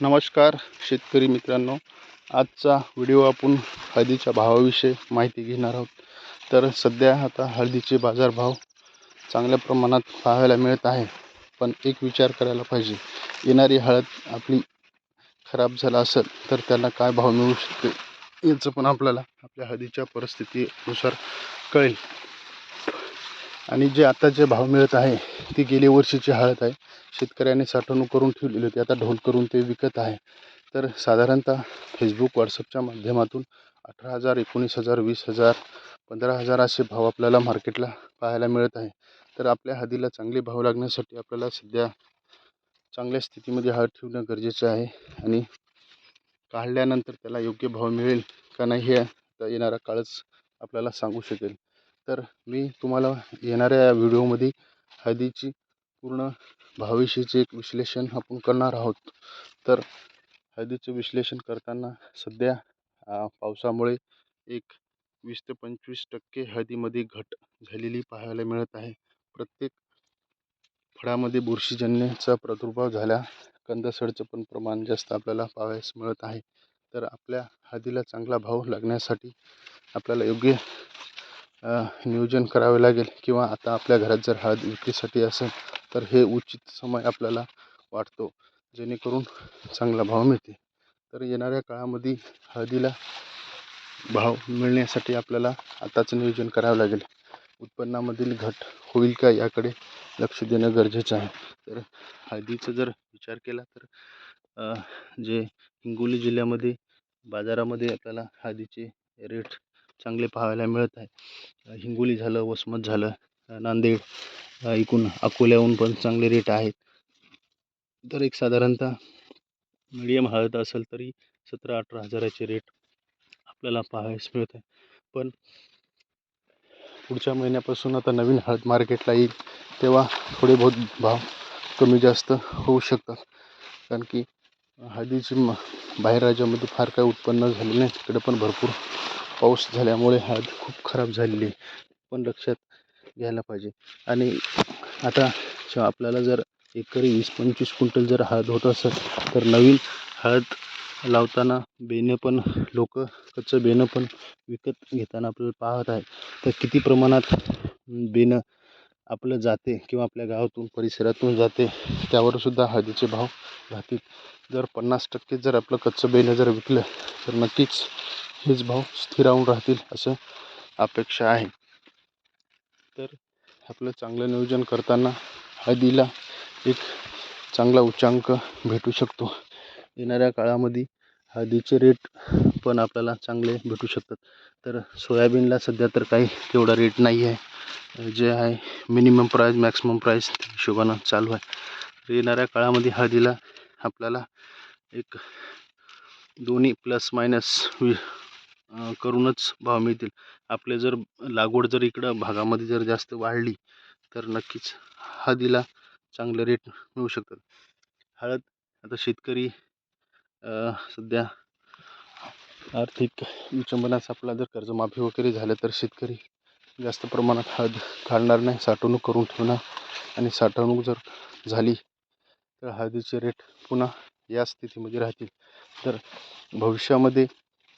नमस्कार शेतकरी मित्रांनो, आजचा व्हिडिओ आपण हळदीच्या भावाविषयी माहिती घेणार आहोत. तर सध्या आता हळदीचे बाजारभाव चांगल्या प्रमाणात पाहायला मिळत आहे. पण एक विचार करायला पाहिजे, येणारी हळद आपली खराब झाला असेल तर त्याला काय भाव मिळू शकते याचं पण आपल्याला आपल्या हळदीच्या परिस्थितीनुसार कळेल. आणि जे आता जे भाव मिळत आहे ती गेल्या वर्षीची हळद आहे. शेतकऱ्यांनी साठवणूक करून ठेवलेली होती, आता ढोल करून ते विकत आहे. तर साधारणतः फेसबुक व्हॉट्सअपच्या माध्यमातून 18,000, 19,000, 20,000, 15,000 असे भाव आपल्याला मार्केटला पाहायला मिळत आहे. तर आपल्या हळदीला चांगले भाव लागण्यासाठी आपल्याला सध्या चांगल्या स्थितीमध्ये हळद ठेवणं गरजेचं आहे. आणि काढल्यानंतर त्याला योग्य भाव मिळेल का नाही हे आता येणारा काळच आपल्याला सांगू शकेल. तर मी तुम्हाला येणाऱ्या व्हिडिओमध्ये हळदीची पूर्ण भावाविषयीचे एक विश्लेषण आपण करणार आहोत. तर हळदीचे विश्लेषण करताना सध्या पावसामुळे एक 20 ते 25% हळदीमध्ये घट झालेली पाहायला मिळत आहे. प्रत्येक फळामध्ये बुरशीजन्याचा प्रादुर्भाव झाला, कंदसडचं पण प्रमाण जास्त आपल्याला पाहावयास मिळत आहे. तर आपल्या हळदीला चांगला भाव लागण्यासाठी आपल्याला योग्य नियोजन करावे लागेल. किंवा आता आपल्या घरात जर हळद विक्रीसाठी असेल तर हे उचित समय आपल्याला वाटतो, जेणेकरून चांगला भाव मिळते. तर येणाऱ्या काळामध्ये हळदीला भाव मिळण्यासाठी आपल्याला आताच नियोजन करावं लागेल. उत्पन्नामधील घट होईल का याकडे लक्ष देणं गरजेचं आहे. तर हळदीचा जर विचार केला तर जे हिंगोली जिल्ह्यामध्ये बाजारामध्ये आपल्याला हळदीचे रेट चांगले पाहायला मिळत आहे. हिंगोली झालं, वसमत झालं, नांदेड, एकूण अकोल्याहून पण चांगले रेट आहेत. तर एक साधारणतः मीडियम हळद असेल तरी 17-18 हजाराचे रेट आपल्याला पाहायला मिळत आहे. पण पुढच्या महिन्यापासून आता नवीन हळद मार्केटला येईल, तेव्हा थोडे बहुत भाव कमी जास्त होऊ शकतात. कारण की हळदीची बाहेर राज्यामध्ये फार काही उत्पन्न झाले नाही, तिकडे पण भरपूर पाऊस झाल्यामुळे हळद खूप खराब झालेली पण लक्षात घ्यायला पाहिजे. आणि आता आपल्याला जर एकरी 20-25 क्विंटल जर हळद होत असेल तर नवीन हळद लावताना बेणं पण लोक कच्चं बेणं पण विकत घेताना आपल्याला पाहत आहे. तर किती प्रमाणात बेणं आपलं जाते किंवा आपल्या गावातून परिसरातून जाते त्यावर सुद्धा हळदीचे भाव राहतील. जर 50% जर आपलं कच्चं बेणं जर विकलं तर नक्कीच हेच भाव स्थिरावून राहतील असं अपेक्षा आहे. तर आपलं चांगलं नियोजन करताना हळदीला एक चांगला उच्चांक भेटू शकतो. येणाऱ्या काळामध्ये हळदीचे रेट पण आपल्याला चांगले भेटू शकतात. तर सोयाबीनला सध्या तर काही तेवढा रेट नाही आहे, जे आहे मिनिमम प्राईस मॅक्सिमम प्राईस हिशोबानं चालू आहे. येणाऱ्या काळामध्ये हळदीला आपल्याला एक दोन्ही प्लस मायनस करूनच भाव मिळतील. आपले जर लागवड जर इकडं भागामध्ये जर जास्त वाढली तर नक्कीच हळदीला चांगले रेट मिळू शकतात. हळद आता शेतकरी सध्या आर्थिक विचंबनाचा आपला जर कर्जमाफी वगैरे झालं तर शेतकरी जास्त प्रमाणात हळद काढणार नाही, साठवणूक करून ठेवणार. आणि साठवणूक जर झाली तर हळदीचे रेट पुन्हा या स्थितीमध्ये राहतील. तर भविष्यामध्ये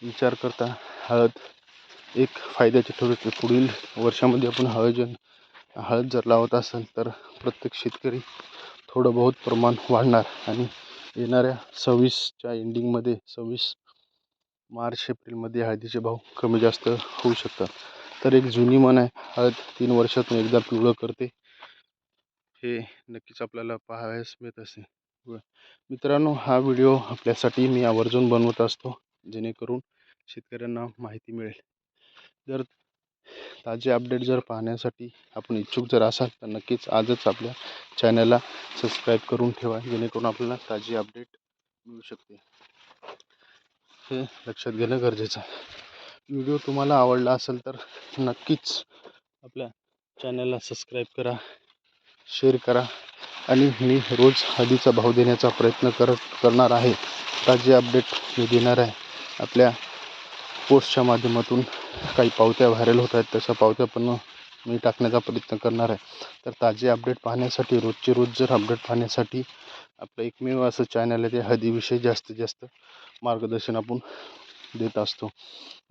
विचार करता हळद एक फायद्याचे ठरते. पुढील वर्षामध्ये आपण हळद जर लावत असेल तर प्रत्येक शेतकरी थोडं बहुत प्रमाण वाढणार. आणि येणाऱ्या 26च्या एंडिंगमध्ये 26 मार्च एप्रिलमध्ये हळदीचे भाव कमी जास्त होऊ शकतात. तर एक जुनी म्हण आहे, हळद 3 वर्षातून एकदा पिवळं करते, हे नक्कीच आपल्याला पाहावयास मिळत असते. मित्रांनो, हा व्हिडिओ आपल्यासाठी मी आवर्जून बनवत असतो, जेणेकरून शेतकऱ्यांना माहिती मिळेल. जर ताजे अपडेट जर पाहण्यासाठी आपण इच्छुक जर असाल तर नक्कीच आजच आपल्या चॅनलला सबस्क्राईब करून ठेवा, जेणेकरून आपल्याला ताजी अपडेट मिळू शकते. हे लक्षात घेणं गरजेचं आहे. व्हिडिओ तुम्हाला आवडला असेल तर नक्कीच आपल्या चॅनलला सबस्क्राईब करा, शेअर करा. आणि मी रोज हळदीचा भाव देण्याचा प्रयत्न करणार आहे. ताजे अपडेट मी देणार आहे. आपल्या पोस्टच्या माध्यमातून काही पावत्या व्हायरल होत आहेत, तशा पावत्या पण मी टाकण्याचा प्रयत्न करणार आहे. तर ताजे अपडेट पाहण्यासाठी रोजचे रोज जर अपडेट पाहण्यासाठी आपलं एकमेव असं चॅनल आहे ते हळदीविषयी जास्तीत जास्त मार्गदर्शन आपण देत असतो.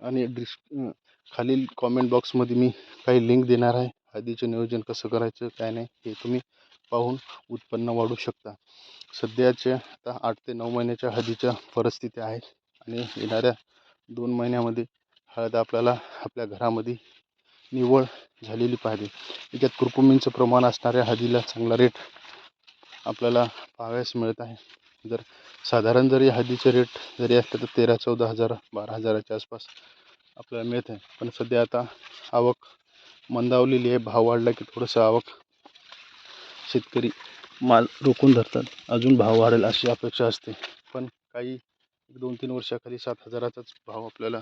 आणि खालील कॉमेंट बॉक्समध्ये मी काही लिंक देणार आहे. हळदीचं नियोजन कसं करायचं काय नाही हे तुम्ही पाहून उत्पन्न वाढवू शकता. सध्याच्या आता 8 ते 9 महिन्याच्या हळदीच्या परिस्थिती आहेत आणि येणाऱ्या 2 महिन्यामध्ये हळद आपल्याला आपल्या घरामध्ये निवळ झालेली पाहिजे. याच्यात कुरकुमींचं प्रमाण असणाऱ्या हळदीला चांगला रेट आपल्याला पाहावयास मिळत आहे. जर साधारण जरी हळदीचे रेट जरी असले तर 13-14 हजार 12 हजाराच्या आसपास आपल्याला मिळत आहे. पण सध्या आता आवक मंदावलेली आहे. भाव वाढला की थोडंसं आवक शेतकरी माल रोखून धरतात. अजून भाव वाढेल अशी अपेक्षा असते. पण काही 1-2-3 वर्षाखाली 7 हजाराचाच भाव आपल्याला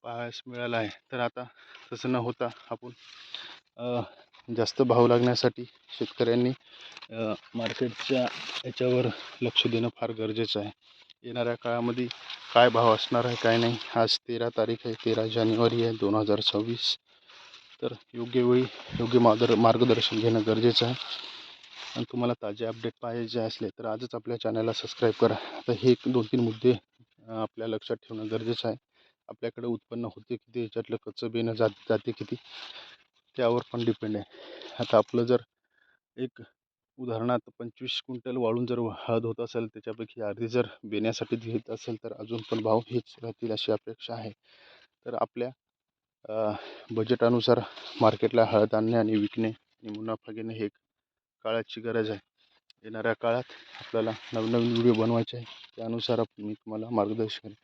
पाहायला मिळाला आहे. तर आता तसं न होता आपण जास्त भाव लागण्यासाठी शेतकऱ्यांनी मार्केटच्या याच्यावर लक्ष देणं फार गरजेचं आहे. येणाऱ्या काळामध्ये काय भाव असणार आहे काय नाही. आज 13 तारीख आहे, 13 जानेवारी आहे 2026. तर योग्य वेळी योग्य मार्गदर्शन घेणं गरजेचं आहे. आणि तुम्हाला ताजे अपडेट पाहिजे असले तर आजच आपल्या चॅनलला सबस्क्राईब करा. आता हे 2-3 मुद्दे आपल्या लक्षात ठेवणं गरजेचं आहे. आपल्याकडे उत्पन्न होते किती, याच्यातलं कच्चं बेणं जाते किती, त्यावर पण डिपेंड आहे. आता आपलं जर एक उदाहरणार्थ 25 क्विंटल वाळून जर हळद होत असेल, त्याच्यापैकी अर्धी जर बेण्यासाठी घेत असेल तर अजून पण भाव हेच राहतील अशी अपेक्षा आहे. तर आपल्या बजेटानुसार मार्केटला हळद आणणे आणि विकणे आणि मुनाफा घेणे हे काळाची गरज आहे. येणाऱ्या काळात आपल्याला नवनवीन व्हिडिओ बनवायचे आहे. त्यानुसार मी तुम्हाला मार्गदर्शन करेन.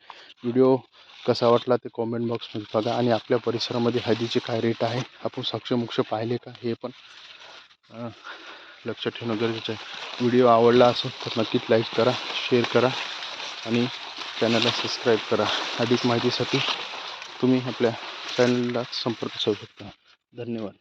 व्हिडिओ कसा वाटला ते कॉमेंट बॉक्समध्ये बघा. आणि आपल्या परिसरामध्ये हळदीचे काय रेट आहे, आपण साक्षमोक्ष पाहिले का, हे पण लक्षात ठेवणं गरजेचं आहे. व्हिडिओ आवडला असेल तर नक्कीच लाईक करा, शेअर करा आणि चॅनलला सबस्क्राईब करा. अधिक माहितीसाठी तुम्ही आपल्या चॅनलला संपर्क साधू शकता. धन्यवाद.